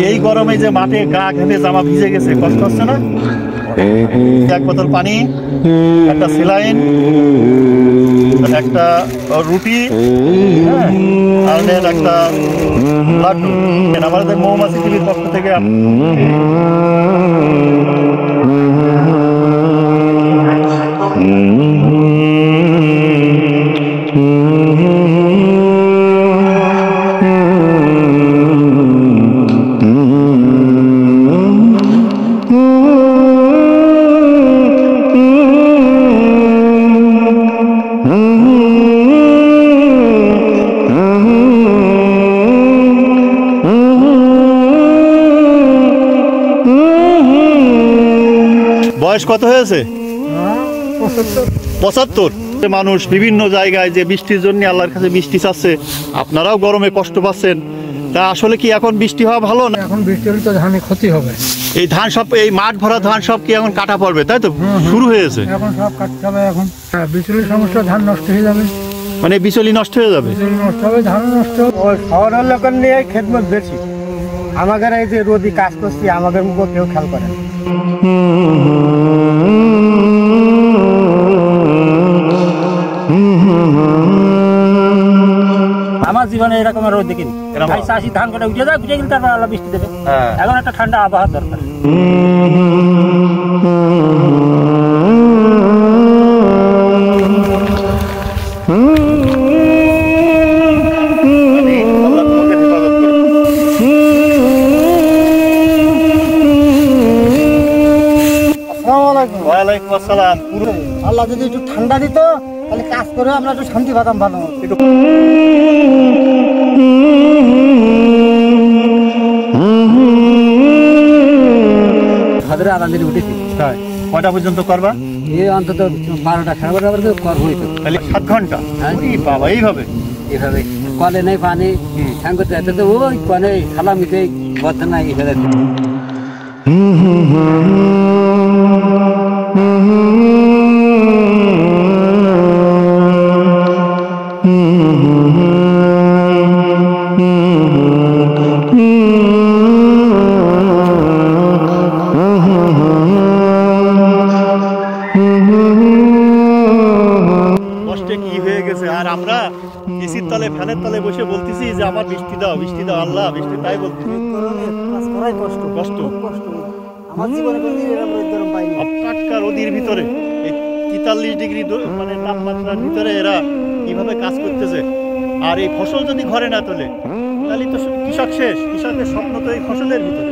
এই গরমে যে মাঠে গা ঘেমে জামা ভিজে গেছে, কষ্ট হচ্ছে না? এক বোতল পানি, একটা স্যালাইন, একটা রুটি, আর একটা লাড্ডু। আমাদের মৌমাছি টিভির পক্ষ থেকে বয়স কত হয়েছে? 75। মানুষ বিভিন্ন জায়গায় যে বৃষ্টির জন্য আল্লাহর কাছে বৃষ্টি চাচ্ছে, আপনারাও গরমে কষ্ট পাচ্ছেন। তা আসলে কি এখন বৃষ্টি হওয়া ভালো না? এখন বৃষ্টি হলে তো ধানে ক্ষতি হবে। এই ধান সব, এই মাঠ ভরা ধান সব কি এখন কাটা পড়বে, তাই তো? শুরু হয়েছে, এখন সব কাটতে হবে। এখন বিচুলির সমস্যা, ধান নষ্ট হয়ে যাবে। মানে বিচলি নষ্ট হয়ে যাবে, নষ্ট হবে, ধান নষ্ট হবে। ওই শহরের লোকের নিয়ে খেদমত বেশি। আমাদের এই যে রোদি কাজ করছি, আমাদের মুখে কেউ খেয়াল করে না। আমার জীবনে এরকম রোদ দেখিনি। চাষি ধান কাটা উঠে যায়, উঠে গেলে তারপর আল্লাহ বৃষ্টি দেবে। এখন একটা ঠান্ডা আবহাওয়া দরকার। ওয়ালাইকুম আসসালাম। আল্লাহ যদি একটু ঠান্ডা দিত, তাহলে কাজ করে আমরা একটু শান্তি পেতাম। ভালো ভাদ্রে আরামে উঠেছি। কয়টা পর্যন্ত করবা? অন্তত 12টা, 12:30 কর হইতো। তাহলে 7 ঘন্টা? বাবা, এইভাবে এভাবে কলে নেই পানি, ঠ্যাং করতে যেতে তো ওই কলে খালামিতে বদ্ধ নাই। এভাবে কষ্টে কি হয়ে গেছে। আর আমরা এসির তলে, ফ্যানের তলে বসে বলতেছি যে আমার বৃষ্টি দাও, বৃষ্টি দাও, আল্লাহ বৃষ্টি, তাই বলতেছি। কষ্ট আমার জীবনে টাটকা রোদির ভিতরে, এই 43 ডিগ্রি মানে তাপমাত্রার ভিতরে এরা কিভাবে কাজ করতেছে। আর এই ফসল যদি ঘরে না তোলে, তাহলে তো কৃষক শেষ। কৃষকের স্বপ্ন তো এই ফসলের ভিতরে।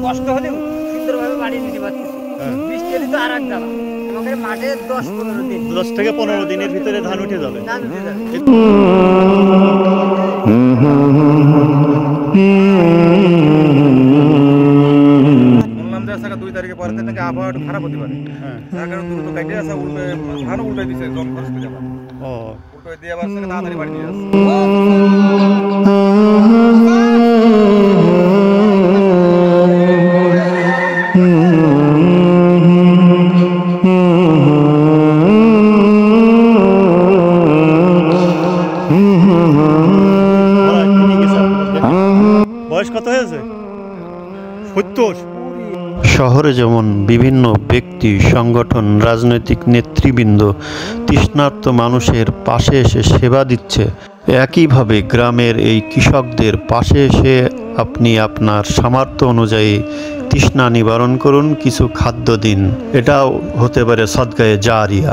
কষ্ট হলেও সুন্দরভাবে বাড়িয়ে নিতে পারছি। বৃষ্টি হলে তো আর এক জ্বালা। আমাদের মাঠে 10-15 দিন, 10 থেকে 15 দিনের ভিতরে ধান উঠে যাবে। বললাম যে আজকে 2 তারিখে পরের দিন নাকি আবহাওয়া একটু খারাপ হতে পারে। তার কারণে দ্রুত কাটে আসা, উল্টে ধান উল্টে দিচ্ছে, জল খরচ করে যাবে। উল্টে দিয়ে আবার তাড়াতাড়ি বাড়ি দিয়ে আসছে। বয়স কত হয়েছে? 70। শহরে যেমন বিভিন্ন ব্যক্তি, সংগঠন, রাজনৈতিক নেতৃবৃন্দ তৃষ্ণার্ত মানুষের পাশে এসে সেবা দিচ্ছে, একইভাবে গ্রামের এই কৃষকদের পাশে এসে আপনি আপনার সামর্থ্য অনুযায়ী তৃষ্ণা নিবারণ করুন, কিছু খাদ্য দিন। এটাও হতে পারে সদকায়ে জারিয়া।